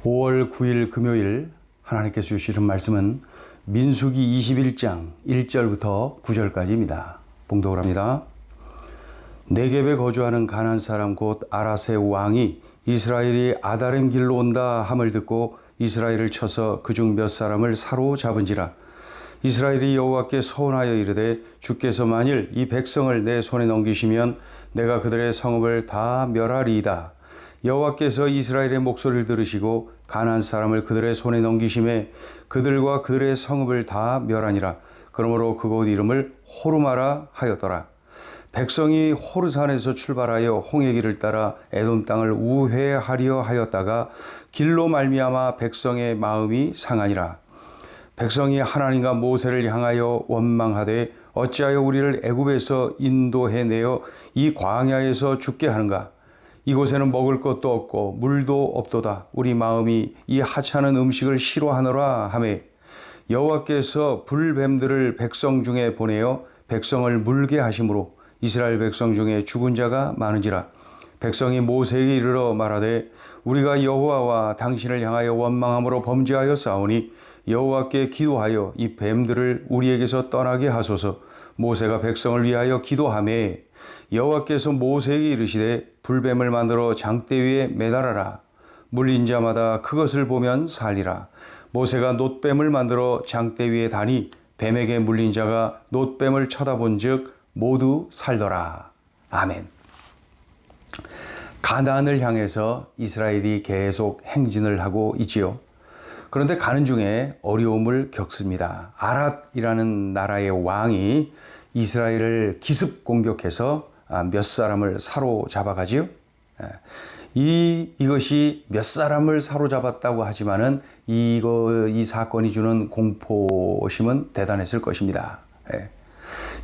5월 9일 금요일 하나님께서 주시는 말씀은 민수기 21장 1절부터 9절까지입니다. 봉독을 합니다. 네겝에 거주하는 가나안 사람 곧 아라세 왕이 이스라엘이 아다림 길로 온다 함을 듣고 이스라엘을 쳐서 그중 몇 사람을 사로잡은지라. 이스라엘이 여호와께 서원하여 이르되 주께서 만일 이 백성을 내 손에 넘기시면 내가 그들의 성읍을 다 멸하리이다. 여호와께서 이스라엘의 목소리를 들으시고 가나안 사람을 그들의 손에 넘기심에 그들과 그들의 성읍을 다 멸하니라. 그러므로 그곳 이름을 호르마라 하였더라. 백성이 호르산에서 출발하여 홍해길을 따라 에돔 땅을 우회하려 하였다가 길로 말미암아 백성의 마음이 상하니라. 백성이 하나님과 모세를 향하여 원망하되 어찌하여 우리를 애굽에서 인도해내어 이 광야에서 죽게 하는가. 이곳에는 먹을 것도 없고 물도 없도다. 우리 마음이 이 하찮은 음식을 싫어하노라 하매 여호와께서 불뱀들을 백성 중에 보내어 백성을 물게 하심으로 이스라엘 백성 중에 죽은 자가 많은지라. 백성이 모세에게 이르러 말하되 우리가 여호와와 당신을 향하여 원망함으로 범죄하여 싸우니 여호와께 기도하여 이 뱀들을 우리에게서 떠나게 하소서. 모세가 백성을 위하여 기도하매 여호와께서 모세에게 이르시되 불뱀을 만들어 장대 위에 매달아라. 물린 자마다 그것을 보면 살리라. 모세가 놋뱀을 만들어 장대 위에 다니 뱀에게 물린 자가 놋뱀을 쳐다본 즉 모두 살더라. 아멘. 가나안을 향해서 이스라엘이 계속 행진을 하고 있지요. 그런데 가는 중에 어려움을 겪습니다. 아랏이라는 나라의 왕이 이스라엘을 기습 공격해서 몇 사람을 사로잡아가지요. 이것이 몇 사람을 사로잡았다고 하지만은 이 사건이 주는 공포심은 대단했을 것입니다.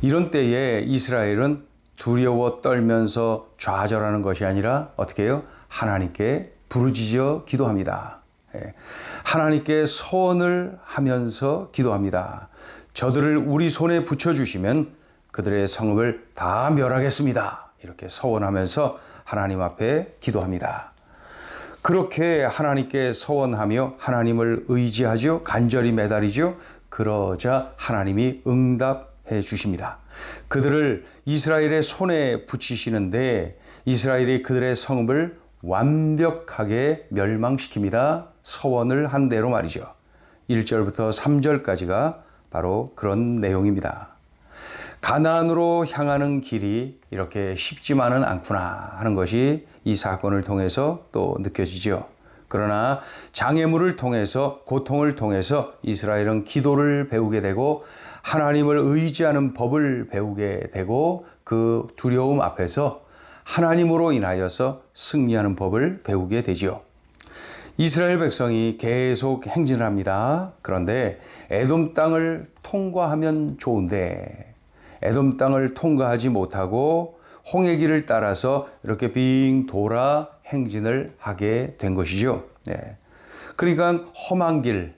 이런 때에 이스라엘은 두려워 떨면서 좌절하는 것이 아니라 어떻게 해요? 하나님께 부르짖어 기도합니다. 하나님께 소원을 하면서 기도합니다. 저들을 우리 손에 붙여주시면 그들의 성읍을 다 멸하겠습니다. 이렇게 서원하면서 하나님 앞에 기도합니다. 그렇게 하나님께 서원하며 하나님을 의지하죠. 간절히 매달리죠. 그러자 하나님이 응답해 주십니다. 그들을 이스라엘의 손에 붙이시는데 이스라엘이 그들의 성읍을 완벽하게 멸망시킵니다. 서원을 한 대로 말이죠. 1절부터 3절까지가 바로 그런 내용입니다. 가나안으로 향하는 길이 이렇게 쉽지만은 않구나 하는 것이 이 사건을 통해서 또 느껴지죠. 그러나 장애물을 통해서 고통을 통해서 이스라엘은 기도를 배우게 되고 하나님을 의지하는 법을 배우게 되고 그 두려움 앞에서 하나님으로 인하여서 승리하는 법을 배우게 되지요. 이스라엘 백성이 계속 행진을 합니다. 그런데 에돔 땅을 통과하면 좋은데 에돔 땅을 통과하지 못하고 홍해길을 따라서 이렇게 빙 돌아 행진을 하게 된 것이죠. 그러니까 험한 길,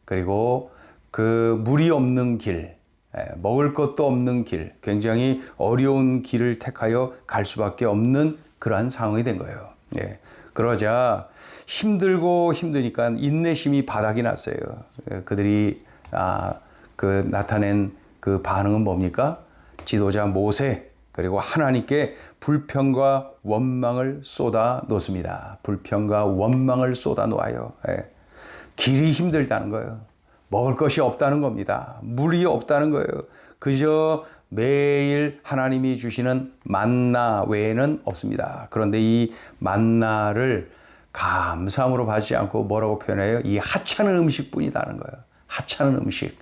그리고 그 물이 없는 길, 먹을 것도 없는 길, 굉장히 어려운 길을 택하여 갈 수밖에 없는 그러한 상황이 된 거예요. 그러자 힘들고 힘드니까 인내심이 바닥이 났어요. 그들이 나타낸 그 반응은 뭡니까? 지도자 모세 그리고 하나님께 불평과 원망을 쏟아 놓습니다. 불평과 원망을 쏟아 놓아요. 길이 힘들다는 거예요. 먹을 것이 없다는 겁니다. 물이 없다는 거예요. 그저 매일 하나님이 주시는 만나 외에는 없습니다. 그런데 이 만나를 감사함으로 받지 않고 뭐라고 표현해요? 이 하찮은 음식뿐이다는 거예요. 하찮은 음식.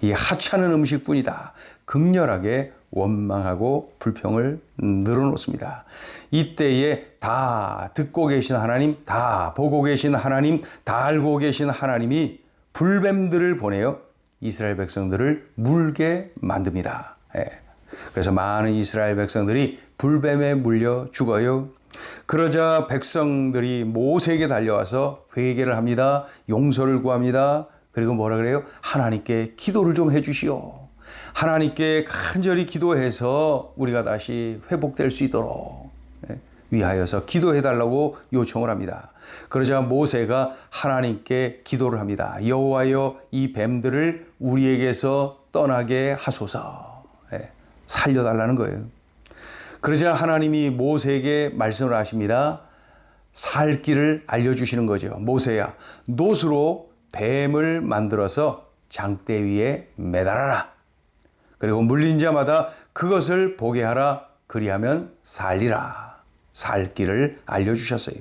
이 하찮은 음식뿐이다. 극렬하게 원망하고 불평을 늘어놓습니다. 이때에 다 듣고 계신 하나님, 다 보고 계신 하나님, 다 알고 계신 하나님이 불뱀들을 보내어 이스라엘 백성들을 물게 만듭니다. 그래서 많은 이스라엘 백성들이 불뱀에 물려 죽어요. 그러자 백성들이 모세에게 달려와서 회개를 합니다. 용서를 구합니다. 그리고 뭐라 그래요? 하나님께 기도를 좀 해주시오. 하나님께 간절히 기도해서 우리가 다시 회복될 수 있도록 위하여서 기도해달라고 요청을 합니다. 그러자 모세가 하나님께 기도를 합니다. 여호와여, 이 뱀들을 우리에게서 떠나게 하소서. 살려달라는 거예요. 그러자 하나님이 모세에게 말씀을 하십니다. 살 길을 알려주시는 거죠. 모세야, 놋으로 뱀을 만들어서 장대 위에 매달아라. 그리고 물린 자마다 그것을 보게 하라. 그리하면 살리라. 살 길을 알려주셨어요.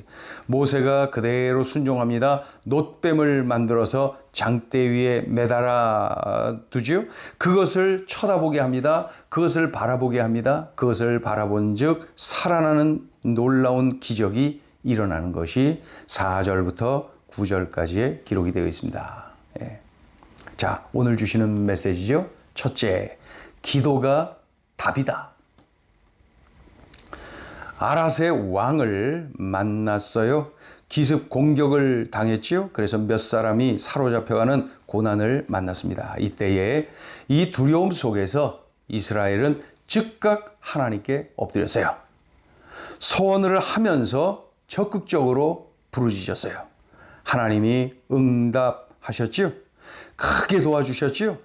모세가 그대로 순종합니다. 놋뱀을 만들어서 장대 위에 매달아 두죠. 그것을 쳐다보게 합니다. 그것을 바라보게 합니다. 그것을 바라본 즉 살아나는 놀라운 기적이 일어나는 것이 4절부터 9절까지의 기록이 되어 있습니다. 자, 오늘 주시는 메시지죠. 첫째, 기도가 답이다. 아랏의 왕을 만났어요. 기습 공격을 당했지요. 그래서 몇 사람이 사로잡혀가는 고난을 만났습니다. 이때에 이 두려움 속에서 이스라엘은 즉각 하나님께 엎드렸어요. 소원을 하면서 적극적으로 부르짖었어요. 하나님이 응답하셨지요. 크게 도와주셨지요.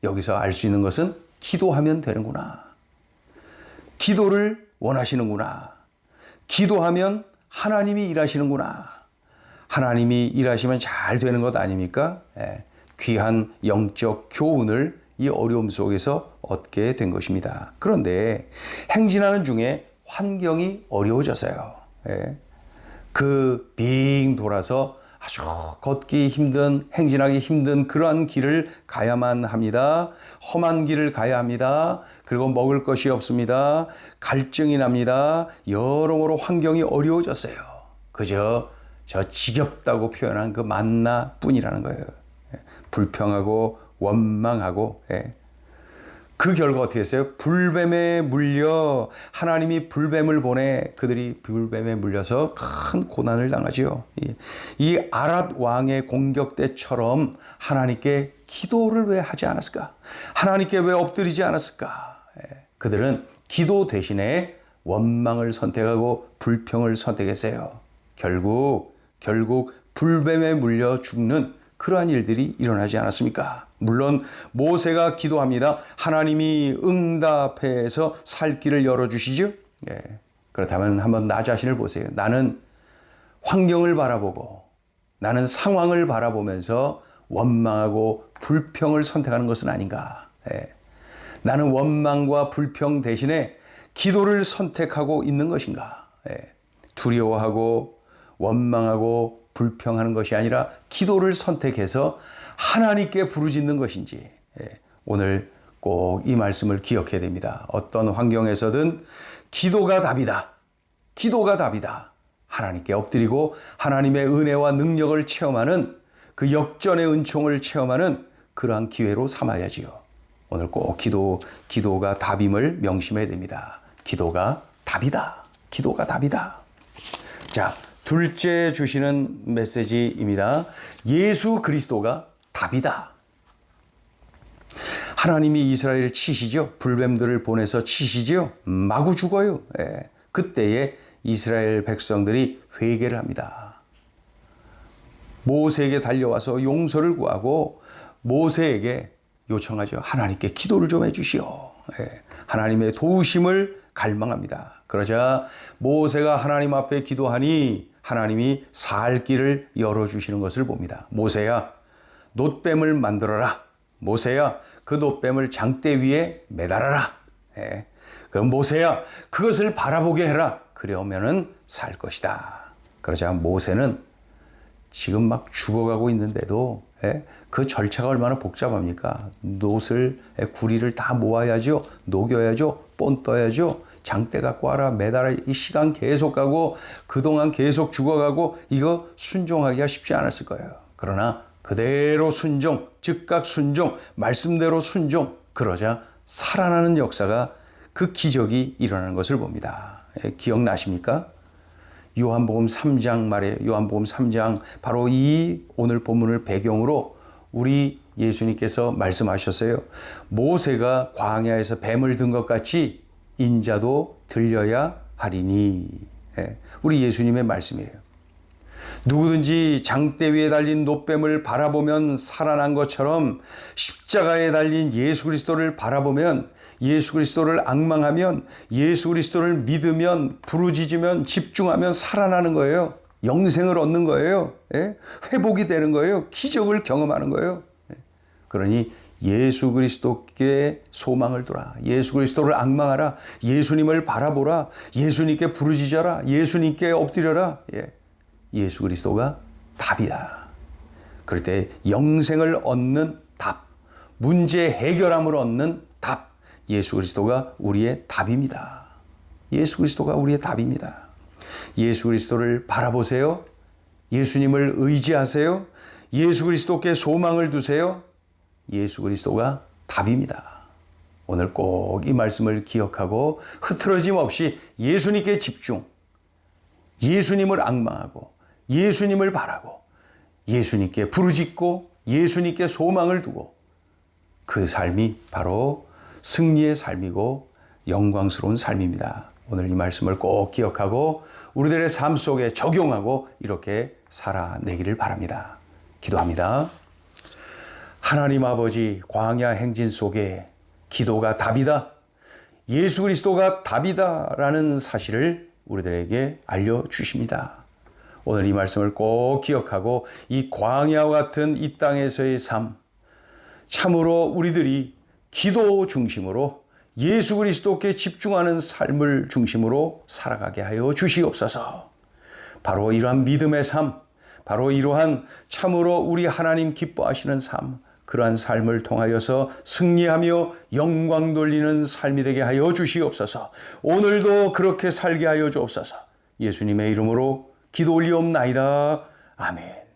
여기서 알 수 있는 것은 기도하면 되는구나. 기도를 원하시는구나. 기도하면 하나님이 일하시는구나. 하나님이 일하시면 잘 되는 것 아닙니까? 귀한 영적 교훈을 이 어려움 속에서 얻게 된 것입니다. 그런데 행진하는 중에 환경이 어려워졌어요. 빙 돌아서 아주 걷기 힘든, 행진하기 힘든 그러한 길을 가야만 합니다. 험한 길을 가야 합니다. 그리고 먹을 것이 없습니다. 갈증이 납니다. 여러모로 환경이 어려워졌어요. 그저 저 지겹다고 표현한 그 만나뿐이라는 거예요. 불평하고 원망하고. 그 결과 어떻게 했어요? 불뱀에 물려, 하나님이 불뱀을 보내 그들이 불뱀에 물려서 큰 고난을 당하지요. 이 아랏 왕의 공격 때처럼 하나님께 기도를 왜 하지 않았을까? 하나님께 왜 엎드리지 않았을까? 그들은 기도 대신에 원망을 선택하고 불평을 선택했어요. 결국 불뱀에 물려 죽는 그러한 일들이 일어나지 않았습니까? 물론 모세가 기도합니다. 하나님이 응답해서 살 길을 열어주시죠. 그렇다면 한번 나 자신을 보세요. 나는 환경을 바라보고 나는 상황을 바라보면서 원망하고 불평을 선택하는 것은 아닌가. 나는 원망과 불평 대신에 기도를 선택하고 있는 것인가. 두려워하고 원망하고 불평하는 것이 아니라 기도를 선택해서 하나님께 부르짖는 것인지 오늘 꼭 이 말씀을 기억해야 됩니다. 어떤 환경에서든 기도가 답이다. 기도가 답이다. 하나님께 엎드리고 하나님의 은혜와 능력을 체험하는 그 역전의 은총을 체험하는 그러한 기회로 삼아야지요. 오늘 꼭 기도가 답임을 명심해야 됩니다. 기도가 답이다. 기도가 답이다. 자, 둘째 주시는 메시지입니다. 예수 그리스도가 답이다. 하나님이 이스라엘을 치시죠. 불뱀들을 보내서 치시죠. 마구 죽어요. 그때에 이스라엘 백성들이 회개를 합니다. 모세에게 달려와서 용서를 구하고 모세에게 요청하죠. 하나님께 기도를 좀 해주시오. 하나님의 도우심을 갈망합니다. 그러자 모세가 하나님 앞에 기도하니 하나님이 살 길을 열어주시는 것을 봅니다. 모세야, 놋뱀을 만들어라. 모세야, 그 놋뱀을 장대 위에 매달아라. 그럼 모세야, 그것을 바라보게 해라. 그러면은 살 것이다. 그러자 모세는 지금 막 죽어가고 있는데도 그 절차가 얼마나 복잡합니까? 놋을, 구리를 다 모아야죠. 녹여야죠. 본 떠야죠. 장대 갖고 와라. 매달아. 이 시간 계속 가고 그동안 계속 죽어가고 이거 순종하기가 쉽지 않았을 거예요. 그러나 그대로 순종, 즉각 순종, 말씀대로 순종. 그러자 살아나는 역사가 그 기적이 일어나는 것을 봅니다. 기억나십니까? 요한복음 3장 말에 요한복음 3장 바로 이 오늘 본문을 배경으로 우리 예수님께서 말씀하셨어요. 모세가 광야에서 뱀을 든 것 같이 인자도 들려야 하리니. 우리 예수님의 말씀이에요. 누구든지 장대 위에 달린 놋뱀을 바라보면 살아난 것처럼 십자가에 달린 예수 그리스도를 바라보면, 예수 그리스도를 앙망하면, 예수 그리스도를 믿으면, 부르짖으면, 집중하면 살아나는 거예요. 영생을 얻는 거예요. 회복이 되는 거예요. 기적을 경험하는 거예요. 그러니 예수 그리스도께 소망을 두라. 예수 그리스도를 앙망하라. 예수님을 바라보라. 예수님께 부르짖어라. 예수님께 엎드려라. 예수 그리스도가 답이다. 그럴 때 영생을 얻는 답, 문제 해결함을 얻는 답, 예수 그리스도가 우리의 답입니다. 예수 그리스도가 우리의 답입니다. 예수 그리스도를 바라보세요. 예수님을 의지하세요. 예수 그리스도께 소망을 두세요. 예수 그리스도가 답입니다. 오늘 꼭 이 말씀을 기억하고 흐트러짐 없이 예수님께 집중, 예수님을 앙망하고 예수님을 바라고 예수님께 부르짖고 예수님께 소망을 두고, 그 삶이 바로 승리의 삶이고 영광스러운 삶입니다. 오늘 이 말씀을 꼭 기억하고 우리들의 삶 속에 적용하고 이렇게 살아내기를 바랍니다. 기도합니다. 하나님 아버지, 광야 행진 속에 기도가 답이다, 예수 그리스도가 답이다라는 사실을 우리들에게 알려주십니다. 오늘 이 말씀을 꼭 기억하고 이 광야와 같은 이 땅에서의 삶, 참으로 우리들이 기도 중심으로 예수 그리스도께 집중하는 삶을 중심으로 살아가게 하여 주시옵소서. 바로 이러한 믿음의 삶, 바로 이러한 참으로 우리 하나님 기뻐하시는 삶, 그러한 삶을 통하여서 승리하며 영광 돌리는 삶이 되게 하여 주시옵소서. 오늘도 그렇게 살게 하여 주옵소서. 예수님의 이름으로 기도 올리옵나이다. 아멘.